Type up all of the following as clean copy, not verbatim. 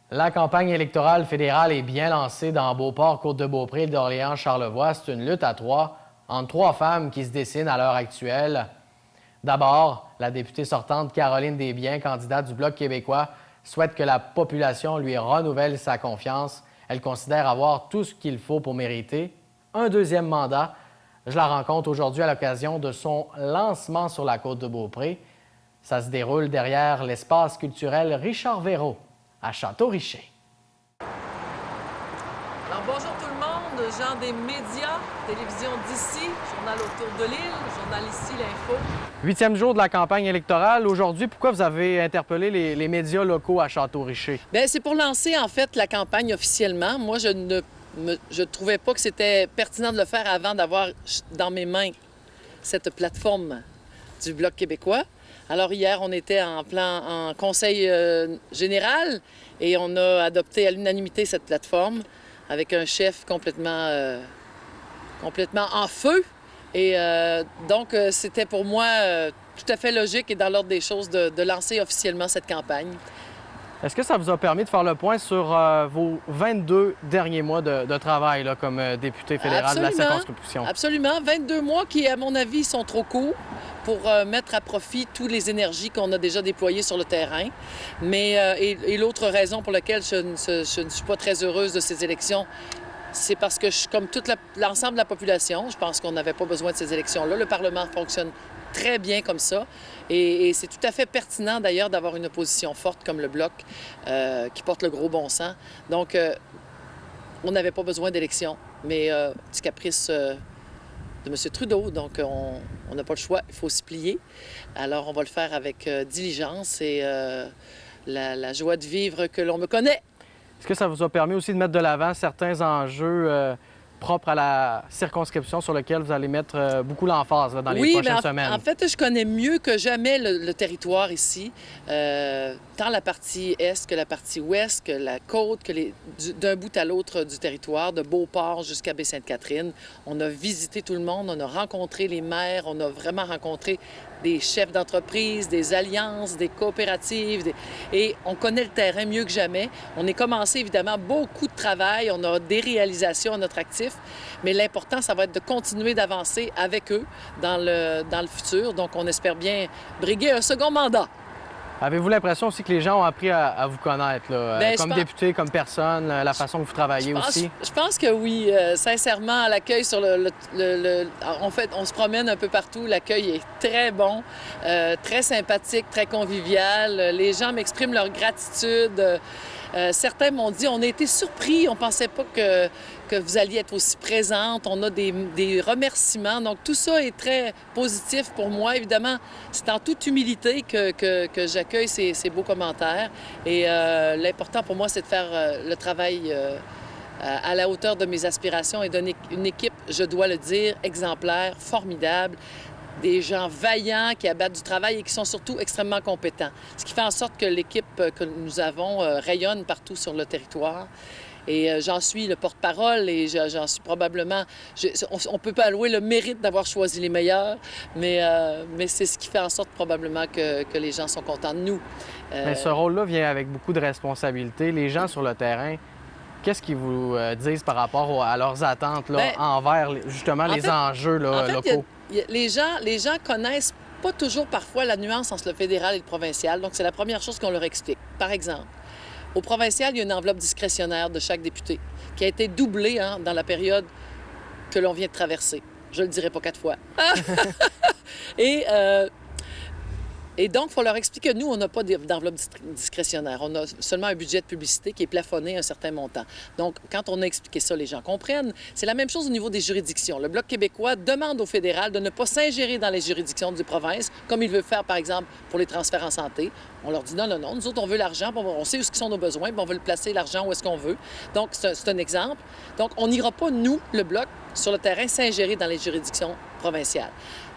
La campagne électorale fédérale est bien lancée dans Beauport, Côte-de-Beaupré et d'Orléans-Charlevoix. C'est une lutte à trois entre trois femmes qui se dessinent à l'heure actuelle. D'abord, la députée sortante Caroline Desbiens, candidate du Bloc québécois, souhaite que la population lui renouvelle sa confiance. Elle considère avoir tout ce qu'il faut pour mériter un deuxième mandat. Je la rencontre aujourd'hui à l'occasion de son lancement sur la Côte-de-Beaupré. Ça se déroule derrière l'espace culturel Richard Véraud à Château-Richer. Alors bonjour tout le monde, gens des médias, télévision d'ici, journal autour de l'île, journal ici, l'info. 8e jour de la campagne électorale. Aujourd'hui, pourquoi vous avez interpellé les médias locaux à Château-Richer? Bien, c'est pour lancer en fait la campagne officiellement. Moi, je ne trouvais pas que c'était pertinent de le faire avant d'avoir dans mes mains cette plateforme du Bloc québécois. Alors hier, on était en conseil général et on a adopté à l'unanimité cette plateforme avec un chef complètement en feu. Et donc, c'était pour moi tout à fait logique et dans l'ordre des choses de lancer officiellement cette campagne. Est-ce que ça vous a permis de faire le point sur vos 22 derniers mois de travail là, comme député fédéral de la circonscription? Absolument. 22 mois qui, à mon avis, sont trop courts pour mettre à profit toutes les énergies qu'on a déjà déployées sur le terrain. Mais, et l'autre raison pour laquelle je ne suis pas très heureuse de ces élections, c'est parce que, comme tout l'ensemble de la population, je pense qu'on n'avait pas besoin de ces élections-là. Le Parlement fonctionne très bien comme ça. Et c'est tout à fait pertinent, d'ailleurs, d'avoir une opposition forte comme le Bloc qui porte le gros bon sens. Donc, on n'avait pas besoin d'élections, mais du caprice de M. Trudeau. Donc, on n'a pas le choix, il faut se plier. Alors, on va le faire avec diligence et la joie de vivre que l'on me connaît. Est-ce que ça vous a permis aussi de mettre de l'avant certains enjeux propres à la circonscription sur lesquels vous allez mettre beaucoup l'emphase dans les prochaines semaines? En fait, je connais mieux que jamais le territoire ici, tant la partie est que la partie ouest, que la côte, que d'un bout à l'autre du territoire, de Beauport jusqu'à Baie-Sainte-Catherine. On a visité tout le monde, on a rencontré les maires, on a vraiment rencontré des chefs d'entreprise, des alliances, des coopératives, et on connaît le terrain mieux que jamais. On est commencé, évidemment, beaucoup de travail, on a des réalisations à notre actif, mais l'important, ça va être de continuer d'avancer avec eux dans le futur. Donc, on espère bien briguer un second mandat. Avez-vous l'impression aussi que les gens ont appris à vous connaître, là, Bien, comme député, comme personne, la façon que vous travaillez aussi? Je pense que oui. Sincèrement, l'accueil sur En fait, on se promène un peu partout. L'accueil est très bon, très sympathique, très convivial. Les gens m'expriment leur gratitude. Certains m'ont dit, on a été surpris, on ne pensait pas que vous alliez être aussi présente. On a des remerciements. Donc, tout ça est très positif pour moi. Évidemment, c'est en toute humilité que j'accueille ces beaux commentaires. Et l'important pour moi, c'est de faire le travail à la hauteur de mes aspirations et donner une équipe, je dois le dire, exemplaire, formidable. Des gens vaillants qui abattent du travail et qui sont surtout extrêmement compétents. Ce qui fait en sorte que l'équipe que nous avons rayonne partout sur le territoire. Et j'en suis le porte-parole et j'en suis probablement... on ne peut pas allouer le mérite d'avoir choisi les meilleurs, mais c'est ce qui fait en sorte probablement que les gens sont contents de nous. Mais ce rôle-là vient avec beaucoup de responsabilités. Les gens sur le terrain, qu'est-ce qu'ils vous disent par rapport à leurs attentes là, envers justement les enjeux là, locaux? Les gens connaissent pas toujours parfois la nuance entre le fédéral et le provincial, donc c'est la première chose qu'on leur explique. Par exemple, au provincial, il y a une enveloppe discrétionnaire de chaque député qui a été doublée dans la période que l'on vient de traverser. Je le dirai pas 4 fois. Et donc, il faut leur expliquer que nous, on n'a pas d'enveloppe discrétionnaire. On a seulement un budget de publicité qui est plafonné à un certain montant. Donc, quand on a expliqué ça, les gens comprennent. C'est la même chose au niveau des juridictions. Le Bloc québécois demande au fédéral de ne pas s'ingérer dans les juridictions du province, comme il veut faire, par exemple, pour les transferts en santé. On leur dit non, non, non, nous autres, on veut l'argent, on sait où sont nos besoins, on veut le placer, l'argent, où est-ce qu'on veut. Donc, c'est un exemple. Donc, on n'ira pas, nous, le Bloc, sur le terrain, s'ingérer dans les juridictions provinciales.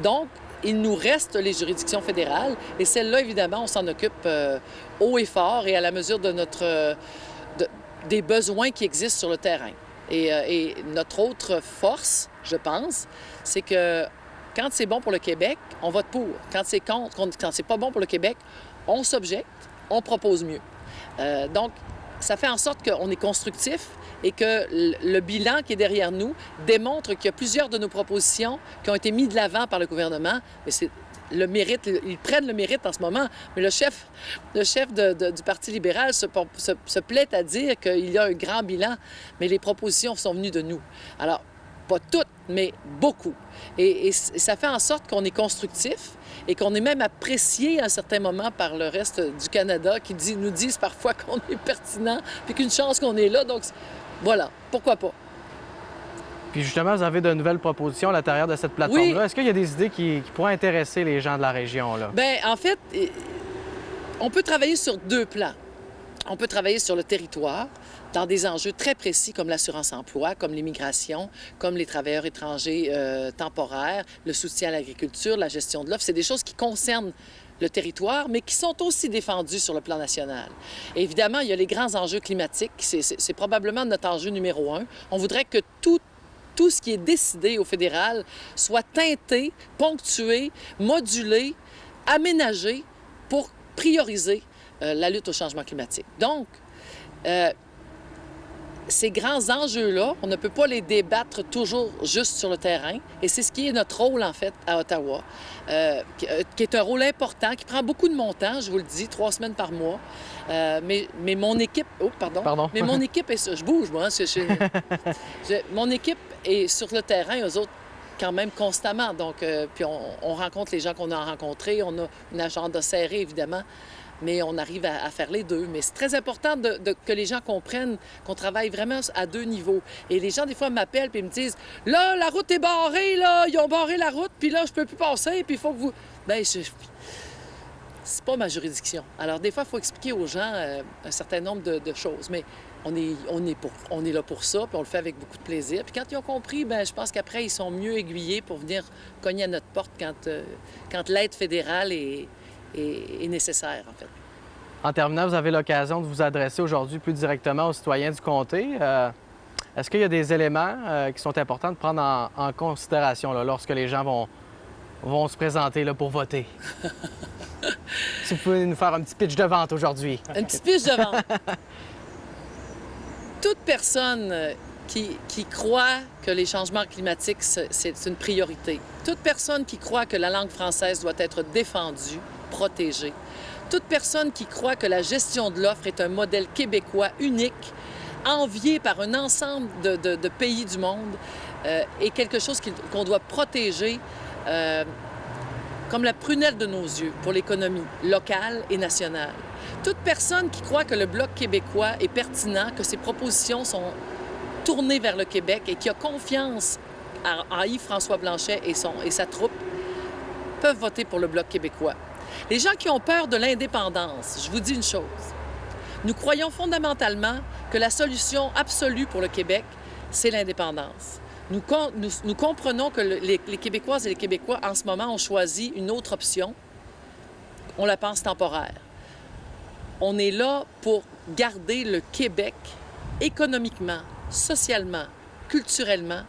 Donc, il nous reste les juridictions fédérales et celles-là, évidemment, on s'en occupe haut et fort et à la mesure de des besoins qui existent sur le terrain. Et notre autre force, je pense, c'est que quand c'est bon pour le Québec, on vote pour. Quand c'est contre, quand c'est pas bon pour le Québec, on s'objecte, on propose mieux. Donc, ça fait en sorte qu'on est constructif et que le bilan qui est derrière nous démontre qu'il y a plusieurs de nos propositions qui ont été mises de l'avant par le gouvernement. Mais c'est le mérite, ils prennent le mérite en ce moment, mais le chef du Parti libéral se plaît à dire qu'il y a un grand bilan, mais les propositions sont venues de nous. Alors, pas toutes, mais beaucoup. Et ça fait en sorte qu'on est constructif et qu'on est même apprécié à un certain moment par le reste du Canada qui nous disent parfois qu'on est pertinent puis qu'une chance qu'on est là. Donc, voilà, pourquoi pas. Puis justement, vous avez de nouvelles propositions à l'intérieur de cette plateforme-là. Oui. Est-ce qu'il y a des idées qui pourraient intéresser les gens de la région, là? Bien, en fait, on peut travailler sur deux plans. On peut travailler sur le territoire, dans des enjeux très précis comme l'assurance-emploi, comme l'immigration, comme les travailleurs étrangers temporaires, le soutien à l'agriculture, la gestion de l'offre. C'est des choses qui concernent le territoire, mais qui sont aussi défendues sur le plan national. Et évidemment, il y a les grands enjeux climatiques. C'est probablement notre enjeu numéro un. On voudrait que tout ce qui est décidé au fédéral soit teinté, ponctué, modulé, aménagé pour prioriser la lutte au changement climatique. Donc, ces grands enjeux-là, on ne peut pas les débattre toujours juste sur le terrain. Et c'est ce qui est notre rôle, en fait, à Ottawa, qui est un rôle important, qui prend beaucoup de mon temps, je vous le dis, 3 semaines par mois. Mais mon équipe... Oh, pardon. Mais mon équipe est... Je bouge, moi. Mon équipe est sur le terrain, eux autres, quand même constamment. Donc, puis on rencontre les gens qu'on a rencontrés. On a une agenda serrée, évidemment. Mais on arrive à faire les deux. Mais c'est très important que les gens comprennent qu'on travaille vraiment à deux niveaux. Et les gens, des fois, m'appellent et me disent « Là, la route est barrée, là, ils ont barré la route, puis là, je peux plus passer, puis il faut que vous... » Bien, c'est pas ma juridiction. Alors, des fois, il faut expliquer aux gens un certain nombre de choses. Mais on est là pour ça, puis on le fait avec beaucoup de plaisir. Puis quand ils ont compris, bien, je pense qu'après, ils sont mieux aiguillés pour venir cogner à notre porte quand l'aide fédérale est nécessaire, en fait. En terminant, vous avez l'occasion de vous adresser aujourd'hui plus directement aux citoyens du comté. Est-ce qu'il y a des éléments qui sont importants de prendre en considération là, lorsque les gens vont se présenter là, pour voter? Si vous pouvez nous faire un petit pitch de vente aujourd'hui. Un petit pitch de vente. Toute personne qui croit que les changements climatiques, c'est une priorité, toute personne qui croit que la langue française doit être défendue, protégée, toute personne qui croit que la gestion de l'offre est un modèle québécois unique, envié par un ensemble de pays du monde, est quelque chose qu'on doit protéger comme la prunelle de nos yeux pour l'économie locale et nationale. Toute personne qui croit que le Bloc québécois est pertinent, que ses propositions sont tournées vers le Québec et qui a confiance en Yves-François Blanchet et sa troupe, peuvent voter pour le Bloc québécois. Les gens qui ont peur de l'indépendance, je vous dis une chose. Nous croyons fondamentalement que la solution absolue pour le Québec, c'est l'indépendance. Nous comprenons que les Québécoises et les Québécois, en ce moment, ont choisi une autre option. On la pense temporaire. On est là pour garder le Québec économiquement, socialement, culturellement,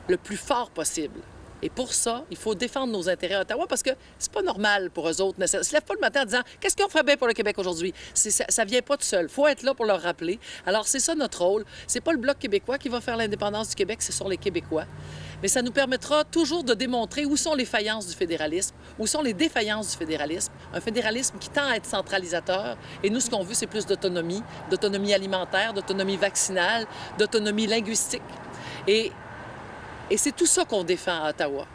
le plus fort possible. Et pour ça, il faut défendre nos intérêts à Ottawa parce que c'est pas normal pour eux autres. Ils ne se lèvent pas le matin en disant « Qu'est-ce qu'on ferait bien pour le Québec aujourd'hui? » Ça vient pas tout seul. Il faut être là pour leur rappeler. Alors, c'est ça notre rôle. C'est pas le Bloc québécois qui va faire l'indépendance du Québec, c'est sur les Québécois. Mais ça nous permettra toujours de démontrer où sont les faillances du fédéralisme, où sont les défaillances du fédéralisme. Un fédéralisme qui tend à être centralisateur. Et nous, ce qu'on veut, c'est plus d'autonomie alimentaire, d'autonomie vaccinale, d'autonomie linguistique. Et c'est tout ça qu'on défend à Ottawa.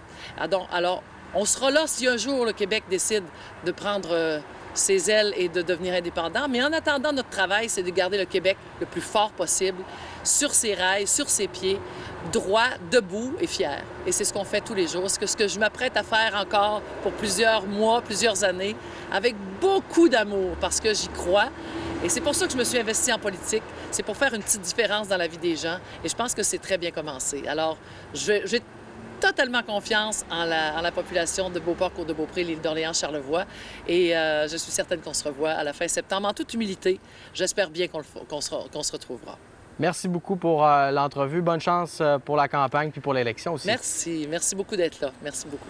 Alors, on sera là si un jour le Québec décide de prendre ses ailes et de devenir indépendant. Mais en attendant, notre travail, c'est de garder le Québec le plus fort possible, sur ses rails, sur ses pieds, droit, debout et fier. Et c'est ce qu'on fait tous les jours. C'est ce que je m'apprête à faire encore pour plusieurs mois, plusieurs années, avec beaucoup d'amour, parce que j'y crois. Et c'est pour ça que je me suis investie en politique. C'est pour faire une petite différence dans la vie des gens. Et je pense que c'est très bien commencé. Alors, j'ai totalement confiance en la population de Beauport, Côte-de-Beaupré, l'île d'Orléans, Charlevoix. Et je suis certaine qu'on se revoit à la fin septembre. En toute humilité, j'espère bien qu'on se retrouvera. Merci beaucoup pour l'entrevue. Bonne chance pour la campagne puis pour l'élection aussi. Merci. Merci beaucoup d'être là. Merci beaucoup.